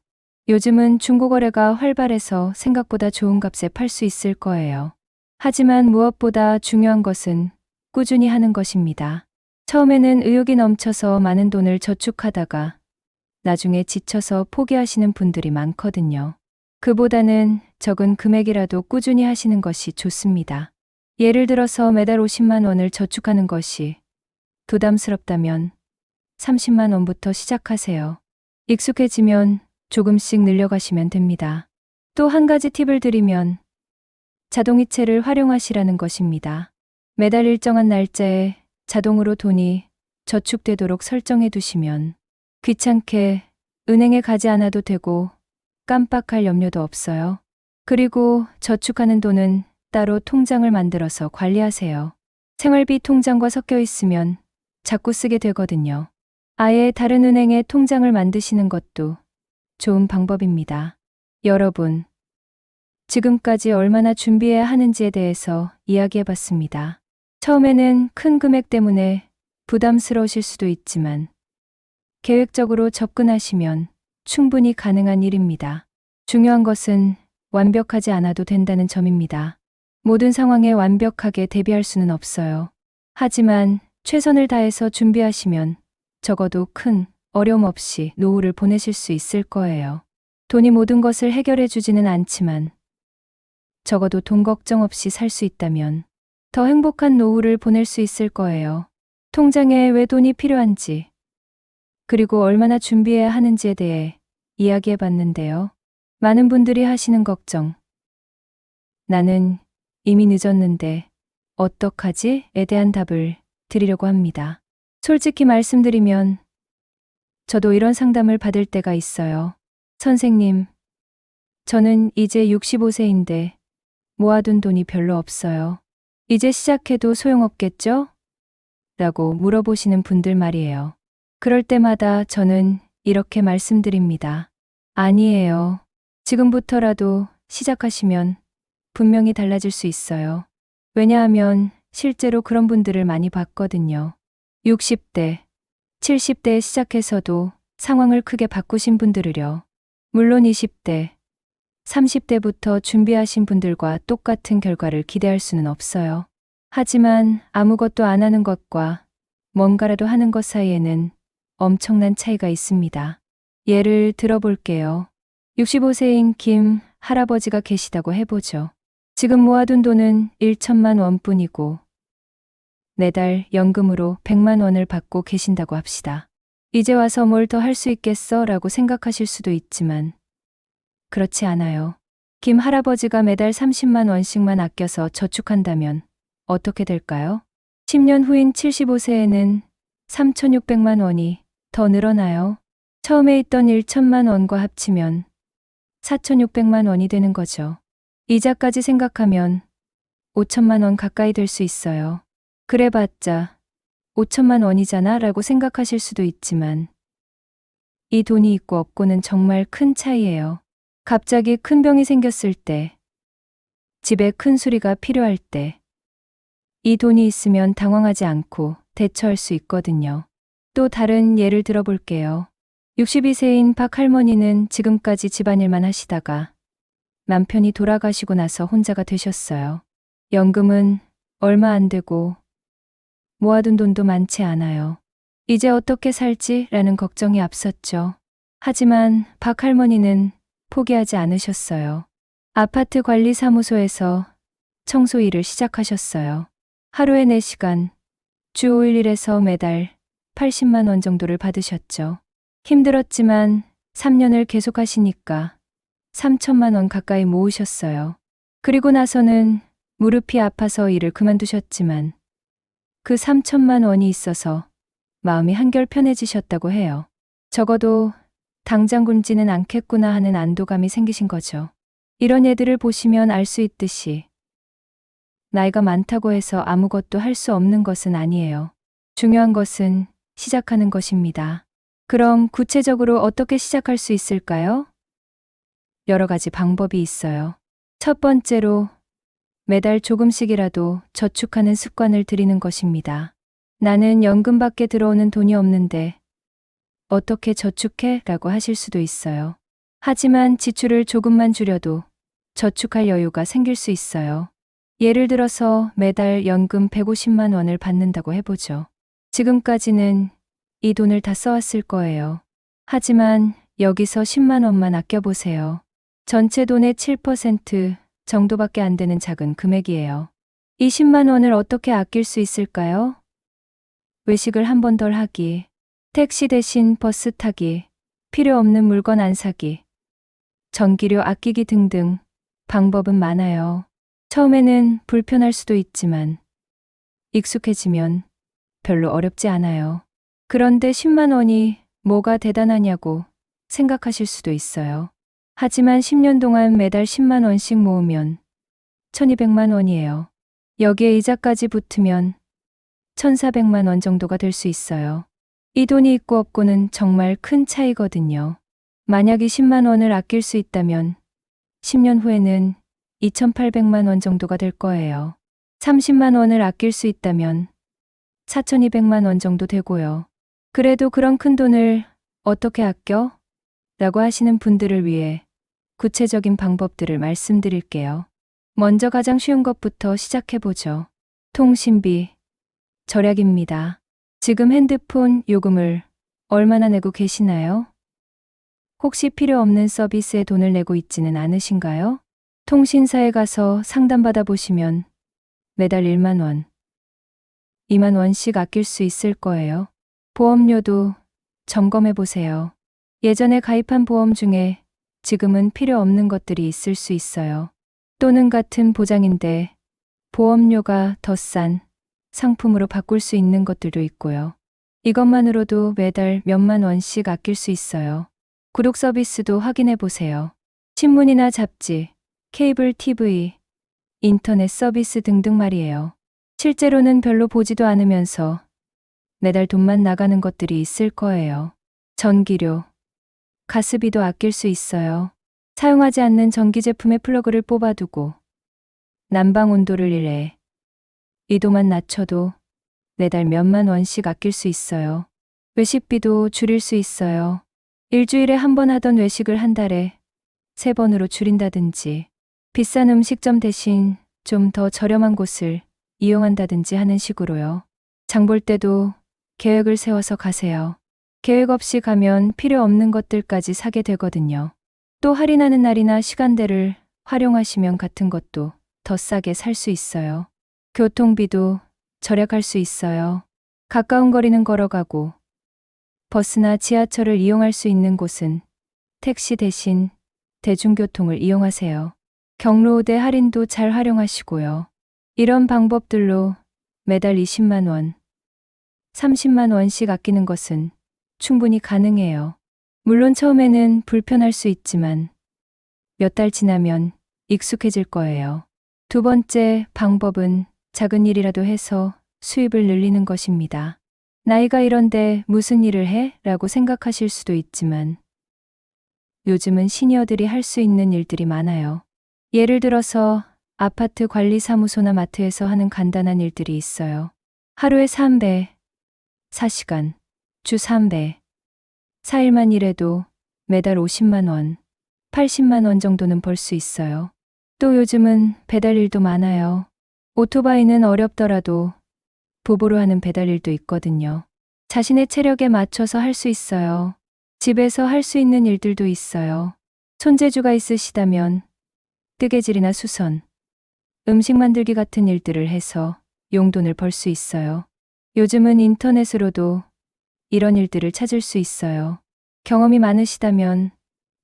요즘은 중고거래가 활발해서 생각보다 좋은 값에 팔 수 있을 거예요. 하지만 무엇보다 중요한 것은 꾸준히 하는 것입니다. 처음에는 의욕이 넘쳐서 많은 돈을 저축하다가 나중에 지쳐서 포기하시는 분들이 많거든요. 그보다는 적은 금액이라도 꾸준히 하시는 것이 좋습니다. 예를 들어서 매달 50만 원을 저축하는 것이 부담스럽다면 30만 원부터 시작하세요. 익숙해지면 조금씩 늘려가시면 됩니다. 또 한 가지 팁을 드리면 자동이체를 활용하시라는 것입니다. 매달 일정한 날짜에 자동으로 돈이 저축되도록 설정해 두시면 귀찮게 은행에 가지 않아도 되고 깜빡할 염려도 없어요. 그리고 저축하는 돈은 따로 통장을 만들어서 관리하세요. 생활비 통장과 섞여 있으면 자꾸 쓰게 되거든요. 아예 다른 은행에 통장을 만드시는 것도 좋은 방법입니다. 여러분, 지금까지 얼마나 준비해야 하는지에 대해서 이야기해 봤습니다. 처음에는 큰 금액 때문에 부담스러우실 수도 있지만 계획적으로 접근하시면 충분히 가능한 일입니다. 중요한 것은 완벽하지 않아도 된다는 점입니다. 모든 상황에 완벽하게 대비할 수는 없어요. 하지만 최선을 다해서 준비하시면 적어도 큰 어려움 없이 노후를 보내실 수 있을 거예요. 돈이 모든 것을 해결해 주지는 않지만 적어도 돈 걱정 없이 살 수 있다면 더 행복한 노후를 보낼 수 있을 거예요. 통장에 왜 돈이 필요한지, 그리고 얼마나 준비해야 하는지에 대해 이야기해 봤는데요. 많은 분들이 하시는 걱정, 나는 이미 늦었는데 어떡하지?에 대한 답을 드리려고 합니다. 솔직히 말씀드리면 저도 이런 상담을 받을 때가 있어요. 선생님, 저는 이제 65세인데 모아둔 돈이 별로 없어요. 이제 시작해도 소용없겠죠? 라고 물어보시는 분들 말이에요. 그럴 때마다 저는 이렇게 말씀드립니다. 아니에요. 지금부터라도 시작하시면 분명히 달라질 수 있어요. 왜냐하면 실제로 그런 분들을 많이 봤거든요. 60대, 70대에 시작해서도 상황을 크게 바꾸신 분들을요. 물론 20대, 30대부터 준비하신 분들과 똑같은 결과를 기대할 수는 없어요. 하지만 아무것도 안 하는 것과 뭔가라도 하는 것 사이에는 엄청난 차이가 있습니다. 예를 들어볼게요. 65세인 김 할아버지가 계시다고 해보죠. 지금 모아둔 돈은 1천만 원뿐이고 매달 연금으로 100만 원을 받고 계신다고 합시다. 이제 와서 뭘 더 할 수 있겠어? 라고 생각하실 수도 있지만 그렇지 않아요. 김 할아버지가 매달 30만 원씩만 아껴서 저축한다면 어떻게 될까요? 10년 후인 75세에는 3,600만 원이 더 늘어나요. 처음에 있던 1천만 원과 합치면 4,600만 원이 되는 거죠. 이자까지 생각하면 5천만 원 가까이 될 수 있어요. 그래봤자 5천만 원이잖아 라고 생각하실 수도 있지만 이 돈이 있고 없고는 정말 큰 차이예요. 갑자기 큰 병이 생겼을 때, 집에 큰 수리가 필요할 때, 이 돈이 있으면 당황하지 않고 대처할 수 있거든요. 또 다른 예를 들어볼게요. 62세인 박 할머니는 지금까지 집안일만 하시다가 남편이 돌아가시고 나서 혼자가 되셨어요. 연금은 얼마 안 되고 모아둔 돈도 많지 않아요. 이제 어떻게 살지라는 걱정이 앞섰죠. 하지만 박 할머니는 포기하지 않으셨어요. 아파트 관리사무소에서 청소 일을 시작하셨어요. 하루에 4시간, 주 5일 일해서 매달 80만 원 정도를 받으셨죠. 힘들었지만 3년을 계속 하시니까 3천만 원 가까이 모으셨어요. 그리고 나서는 무릎이 아파서 일을 그만두셨지만 그 3천만 원이 있어서 마음이 한결 편해지셨다고 해요. 적어도 당장 굶지는 않겠구나 하는 안도감이 생기신 거죠. 이런 애들을 보시면 알 수 있듯이 나이가 많다고 해서 아무것도 할 수 없는 것은 아니에요. 중요한 것은 시작하는 것입니다. 그럼 구체적으로 어떻게 시작할 수 있을까요? 여러 가지 방법이 있어요. 첫 번째로 매달 조금씩이라도 저축하는 습관을 들이는 것입니다. 나는 연금밖에 들어오는 돈이 없는데 어떻게 저축해? 라고 하실 수도 있어요. 하지만 지출을 조금만 줄여도 저축할 여유가 생길 수 있어요. 예를 들어서 매달 연금 150만 원을 받는다고 해보죠. 지금까지는 이 돈을 다 써왔을 거예요. 하지만 여기서 10만 원만 아껴보세요. 전체 돈의 7% 정도밖에 안 되는 작은 금액이에요. 이 10만 원을 어떻게 아낄 수 있을까요? 외식을 한 번 덜 하기, 택시 대신 버스 타기, 필요 없는 물건 안 사기, 전기료 아끼기 등등 방법은 많아요. 처음에는 불편할 수도 있지만 익숙해지면 별로 어렵지 않아요. 그런데 10만 원이 뭐가 대단하냐고 생각하실 수도 있어요. 하지만 10년 동안 매달 10만 원씩 모으면 1200만 원이에요. 여기에 이자까지 붙으면 1400만 원 정도가 될 수 있어요. 이 돈이 있고 없고는 정말 큰 차이거든요. 만약 20만 원을 아낄 수 있다면 10년 후에는 2800만 원 정도가 될 거예요. 30만 원을 아낄 수 있다면 4200만 원 정도 되고요. 그래도 그런 큰 돈을 어떻게 아껴? 라고 하시는 분들을 위해 구체적인 방법들을 말씀드릴게요. 먼저 가장 쉬운 것부터 시작해보죠. 통신비, 절약입니다. 지금 핸드폰 요금을 얼마나 내고 계시나요? 혹시 필요 없는 서비스에 돈을 내고 있지는 않으신가요? 통신사에 가서 상담받아 보시면 매달 1만 원, 2만 원씩 아낄 수 있을 거예요. 보험료도 점검해 보세요. 예전에 가입한 보험 중에 지금은 필요 없는 것들이 있을 수 있어요. 또는 같은 보장인데 보험료가 더 싼 상품으로 바꿀 수 있는 것들도 있고요. 이것만으로도 매달 몇만 원씩 아낄 수 있어요. 구독 서비스도 확인해 보세요. 신문이나 잡지, 케이블 TV, 인터넷 서비스 등등 말이에요. 실제로는 별로 보지도 않으면서 매달 돈만 나가는 것들이 있을 거예요. 전기료, 가스비도 아낄 수 있어요. 사용하지 않는 전기 제품의 플러그를 뽑아두고 난방 온도를 1에 2도만 낮춰도 매달 몇만 원씩 아낄 수 있어요. 외식비도 줄일 수 있어요. 일주일에 한 번 하던 외식을 한 달에 3번으로 줄인다든지 비싼 음식점 대신 좀 더 저렴한 곳을 이용한다든지 하는 식으로요. 장볼 때도 계획을 세워서 가세요. 계획 없이 가면 필요 없는 것들까지 사게 되거든요. 또 할인하는 날이나 시간대를 활용하시면 같은 것도 더 싸게 살 수 있어요. 교통비도 절약할 수 있어요. 가까운 거리는 걸어가고 버스나 지하철을 이용할 수 있는 곳은 택시 대신 대중교통을 이용하세요. 경로우대 할인도 잘 활용하시고요. 이런 방법들로 매달 20만 원, 30만 원씩 아끼는 것은 충분히 가능해요. 물론 처음에는 불편할 수 있지만 몇 달 지나면 익숙해질 거예요. 두 번째 방법은 작은 일이라도 해서 수입을 늘리는 것입니다. 나이가 이런데 무슨 일을 해? 라고 생각하실 수도 있지만 요즘은 시니어들이 할 수 있는 일들이 많아요. 예를 들어서 아파트 관리사무소나 마트에서 하는 간단한 일들이 있어요. 하루에 3배, 4시간, 주 3배, 4일만 일해도 매달 50만 원, 80만 원 정도는 벌 수 있어요. 또 요즘은 배달 일도 많아요. 오토바이는 어렵더라도 부부로 하는 배달 일도 있거든요. 자신의 체력에 맞춰서 할 수 있어요. 집에서 할 수 있는 일들도 있어요. 손재주가 있으시다면 뜨개질이나 수선, 음식 만들기 같은 일들을 해서 용돈을 벌 수 있어요. 요즘은 인터넷으로도 이런 일들을 찾을 수 있어요. 경험이 많으시다면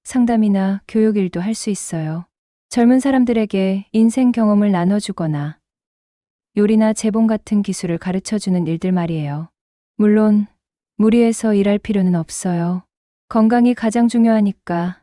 상담이나 교육 일도 할 수 있어요. 젊은 사람들에게 인생 경험을 나눠주거나 요리나 재봉 같은 기술을 가르쳐주는 일들 말이에요. 물론 무리해서 일할 필요는 없어요. 건강이 가장 중요하니까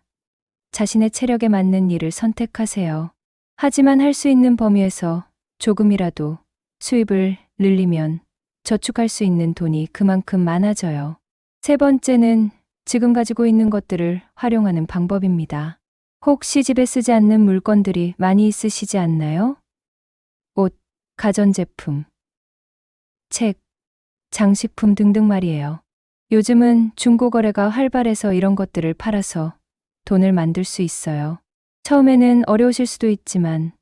자신의 체력에 맞는 일을 선택하세요. 하지만 할 수 있는 범위에서 조금이라도 수입을 늘리면 저축할 수 있는 돈이 그만큼 많아져요. 세 번째는 지금 가지고 있는 것들을 활용하는 방법입니다. 혹시 집에 쓰지 않는 물건들이 많이 있으시지 않나요? 옷, 가전제품, 책, 장식품 등등 말이에요. 요즘은 중고거래가 활발해서 이런 것들을 팔아서 돈을 만들 수 있어요. 처음에는 어려우실 수도 있지만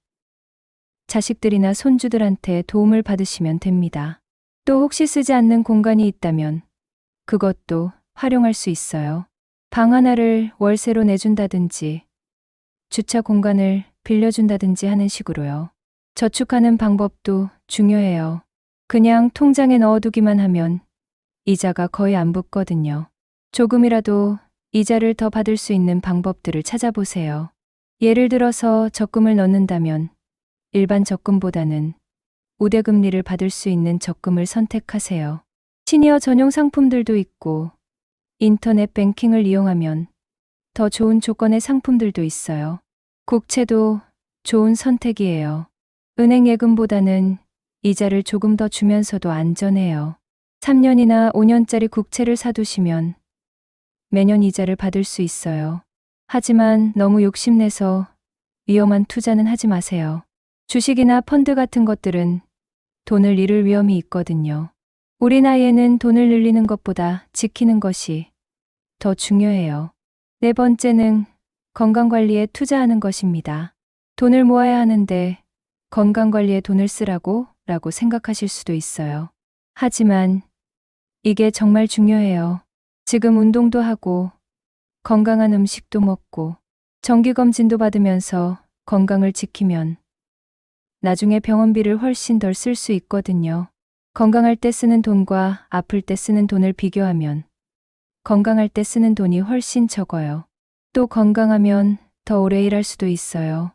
자식들이나 손주들한테 도움을 받으시면 됩니다. 또 혹시 쓰지 않는 공간이 있다면 그것도 활용할 수 있어요. 방 하나를 월세로 내준다든지 주차 공간을 빌려준다든지 하는 식으로요. 저축하는 방법도 중요해요. 그냥 통장에 넣어두기만 하면 이자가 거의 안 붙거든요. 조금이라도 이자를 더 받을 수 있는 방법들을 찾아보세요. 예를 들어서 적금을 넣는다면 일반 적금보다는 우대금리를 받을 수 있는 적금을 선택하세요. 시니어 전용 상품들도 있고 인터넷 뱅킹을 이용하면 더 좋은 조건의 상품들도 있어요. 국채도 좋은 선택이에요. 은행 예금보다는 이자를 조금 더 주면서도 안전해요. 3년이나 5년짜리 국채를 사두시면 매년 이자를 받을 수 있어요. 하지만 너무 욕심내서 위험한 투자는 하지 마세요. 주식이나 펀드 같은 것들은 돈을 잃을 위험이 있거든요. 우리 나이에는 돈을 늘리는 것보다 지키는 것이 더 중요해요. 네 번째는 건강관리에 투자하는 것입니다. 돈을 모아야 하는데 건강관리에 돈을 쓰라고 생각하실 수도 있어요. 하지만 이게 정말 중요해요. 지금 운동도 하고 건강한 음식도 먹고 정기검진도 받으면서 건강을 지키면 나중에 병원비를 훨씬 덜 쓸 수 있거든요. 건강할 때 쓰는 돈과 아플 때 쓰는 돈을 비교하면 건강할 때 쓰는 돈이 훨씬 적어요. 또 건강하면 더 오래 일할 수도 있어요.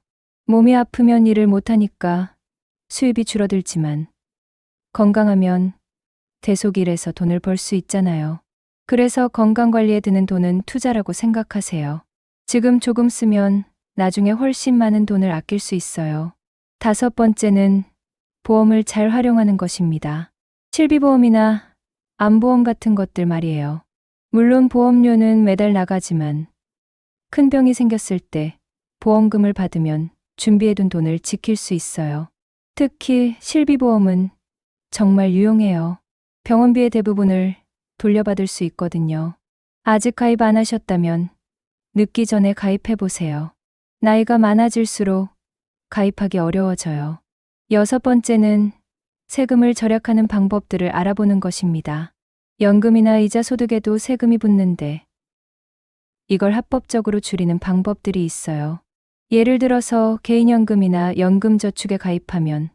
몸이 아프면 일을 못하니까 수입이 줄어들지만 건강하면 계속 일해서 돈을 벌 수 있잖아요. 그래서 건강관리에 드는 돈은 투자라고 생각하세요. 지금 조금 쓰면 나중에 훨씬 많은 돈을 아낄 수 있어요. 다섯 번째는 보험을 잘 활용하는 것입니다. 실비보험이나 암보험 같은 것들 말이에요. 물론 보험료는 매달 나가지만 큰 병이 생겼을 때 보험금을 받으면 준비해둔 돈을 지킬 수 있어요. 특히 실비보험은 정말 유용해요. 병원비의 대부분을 돌려받을 수 있거든요. 아직 가입 안 하셨다면 늦기 전에 가입해보세요. 나이가 많아질수록 가입하기 어려워져요. 여섯 번째는 세금을 절약하는 방법들을 알아보는 것입니다. 연금이나 이자 소득에도 세금이 붙는데 이걸 합법적으로 줄이는 방법들이 있어요. 예를 들어서 개인연금이나 연금저축에 가입하면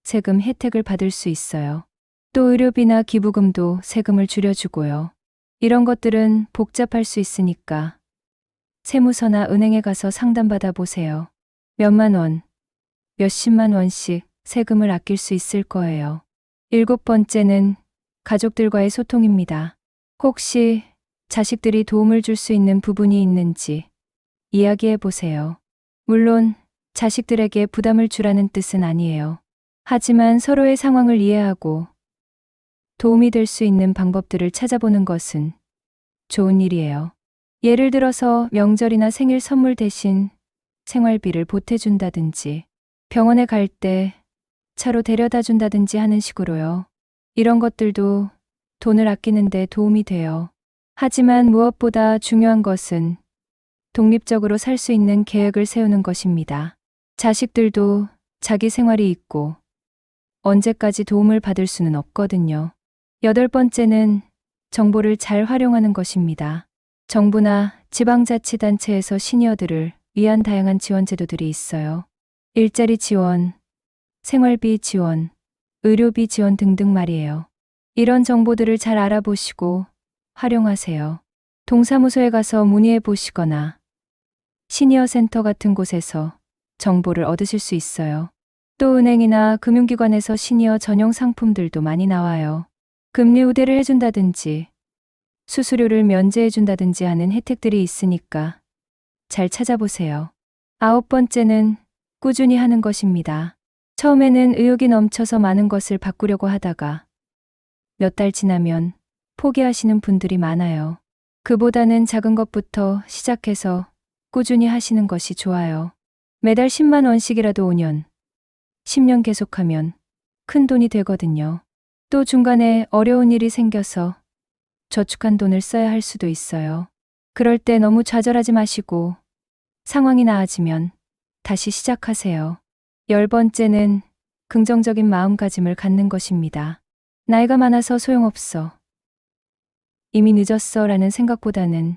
세금 혜택을 받을 수 있어요. 또 의료비나 기부금도 세금을 줄여주고요. 이런 것들은 복잡할 수 있으니까 세무서나 은행에 가서 상담받아 보세요. 몇만 원, 몇십만 원씩 세금을 아낄 수 있을 거예요. 일곱 번째는 가족들과의 소통입니다. 혹시 자식들이 도움을 줄 수 있는 부분이 있는지 이야기해 보세요. 물론 자식들에게 부담을 주라는 뜻은 아니에요. 하지만 서로의 상황을 이해하고 도움이 될 수 있는 방법들을 찾아보는 것은 좋은 일이에요. 예를 들어서 명절이나 생일 선물 대신 생활비를 보태준다든지 병원에 갈 때 차로 데려다 준다든지 하는 식으로요. 이런 것들도 돈을 아끼는 데 도움이 돼요. 하지만 무엇보다 중요한 것은 독립적으로 살 수 있는 계획을 세우는 것입니다. 자식들도 자기 생활이 있고 언제까지 도움을 받을 수는 없거든요. 8번째는 정보를 잘 활용하는 것입니다. 정부나 지방자치단체에서 시니어들을 위한 다양한 지원 제도들이 있어요. 일자리 지원, 생활비 지원, 의료비 지원 등등 말이에요. 이런 정보들을 잘 알아보시고 활용하세요. 동사무소에 가서 문의해 보시거나 시니어 센터 같은 곳에서 정보를 얻으실 수 있어요. 또 은행이나 금융기관에서 시니어 전용 상품들도 많이 나와요. 금리 우대를 해준다든지 수수료를 면제해준다든지 하는 혜택들이 있으니까 잘 찾아보세요. 9번째는 꾸준히 하는 것입니다. 처음에는 의욕이 넘쳐서 많은 것을 바꾸려고 하다가 몇 달 지나면 포기하시는 분들이 많아요. 그보다는 작은 것부터 시작해서 꾸준히 하시는 것이 좋아요. 매달 10만 원씩이라도 5년, 10년 계속하면 큰 돈이 되거든요. 또 중간에 어려운 일이 생겨서 저축한 돈을 써야 할 수도 있어요. 그럴 때 너무 좌절하지 마시고 상황이 나아지면 다시 시작하세요. 10번째는 긍정적인 마음가짐을 갖는 것입니다. 나이가 많아서 소용없어. 이미 늦었어 라는 생각보다는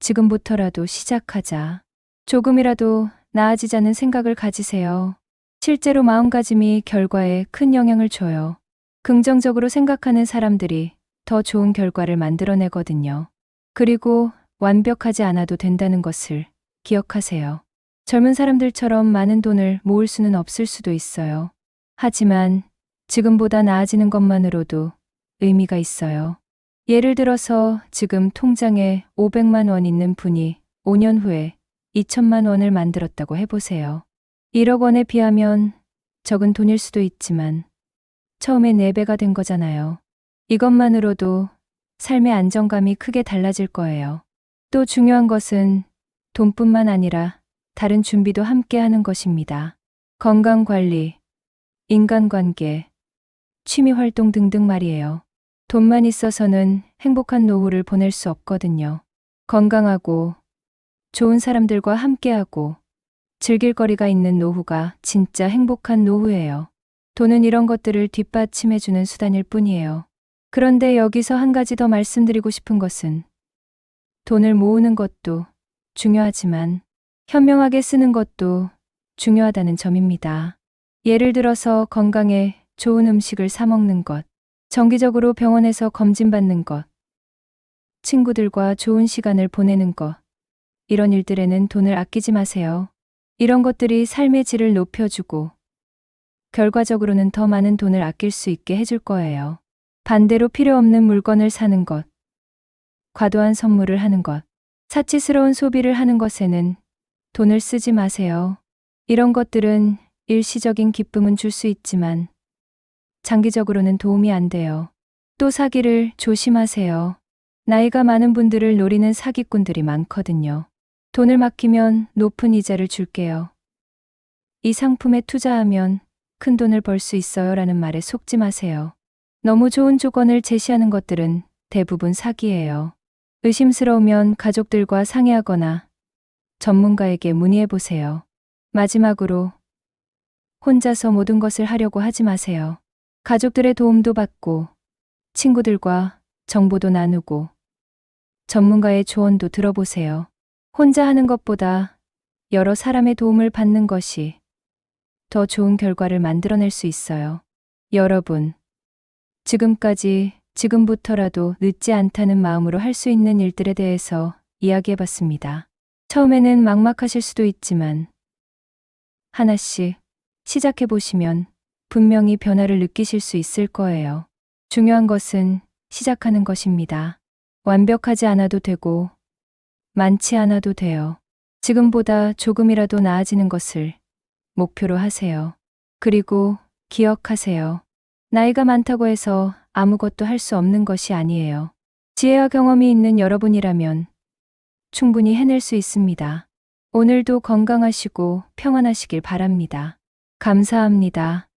지금부터라도 시작하자. 조금이라도 나아지자는 생각을 가지세요. 실제로 마음가짐이 결과에 큰 영향을 줘요. 긍정적으로 생각하는 사람들이 더 좋은 결과를 만들어내거든요. 그리고 완벽하지 않아도 된다는 것을 기억하세요. 젊은 사람들처럼 많은 돈을 모을 수는 없을 수도 있어요. 하지만 지금보다 나아지는 것만으로도 의미가 있어요. 예를 들어서 지금 통장에 500만 원 있는 분이 5년 후에 2천만 원을 만들었다고 해보세요. 1억 원에 비하면 적은 돈일 수도 있지만 처음에 4배가 된 거잖아요. 이것만으로도 삶의 안정감이 크게 달라질 거예요. 또 중요한 것은 돈뿐만 아니라 다른 준비도 함께 하는 것입니다. 건강관리, 인간관계, 취미활동 등등 말이에요. 돈만 있어서는 행복한 노후를 보낼 수 없거든요. 건강하고 좋은 사람들과 함께하고 즐길 거리가 있는 노후가 진짜 행복한 노후예요. 돈은 이런 것들을 뒷받침해주는 수단일 뿐이에요. 그런데 여기서 한 가지 더 말씀드리고 싶은 것은 돈을 모으는 것도 중요하지만 현명하게 쓰는 것도 중요하다는 점입니다. 예를 들어서 건강에 좋은 음식을 사 먹는 것, 정기적으로 병원에서 검진받는 것, 친구들과 좋은 시간을 보내는 것, 이런 일들에는 돈을 아끼지 마세요. 이런 것들이 삶의 질을 높여주고 결과적으로는 더 많은 돈을 아낄 수 있게 해줄 거예요. 반대로 필요 없는 물건을 사는 것, 과도한 선물을 하는 것, 사치스러운 소비를 하는 것에는 돈을 쓰지 마세요. 이런 것들은 일시적인 기쁨은 줄 수 있지만 장기적으로는 도움이 안 돼요. 또 사기를 조심하세요. 나이가 많은 분들을 노리는 사기꾼들이 많거든요. 돈을 맡기면 높은 이자를 줄게요. 이 상품에 투자하면 큰 돈을 벌 수 있어요 라는 말에 속지 마세요. 너무 좋은 조건을 제시하는 것들은 대부분 사기예요. 의심스러우면 가족들과 상의하거나 전문가에게 문의해 보세요. 마지막으로 혼자서 모든 것을 하려고 하지 마세요. 가족들의 도움도 받고 친구들과 정보도 나누고 전문가의 조언도 들어보세요. 혼자 하는 것보다 여러 사람의 도움을 받는 것이 더 좋은 결과를 만들어낼 수 있어요. 여러분, 지금까지 지금부터라도 늦지 않다는 마음으로 할 수 있는 일들에 대해서 이야기해봤습니다. 처음에는 막막하실 수도 있지만 하나씩 시작해보시면 분명히 변화를 느끼실 수 있을 거예요. 중요한 것은 시작하는 것입니다. 완벽하지 않아도 되고 많지 않아도 돼요. 지금보다 조금이라도 나아지는 것을 목표로 하세요. 그리고 기억하세요. 나이가 많다고 해서 아무것도 할 수 없는 것이 아니에요. 지혜와 경험이 있는 여러분이라면 충분히 해낼 수 있습니다. 오늘도 건강하시고 평안하시길 바랍니다. 감사합니다.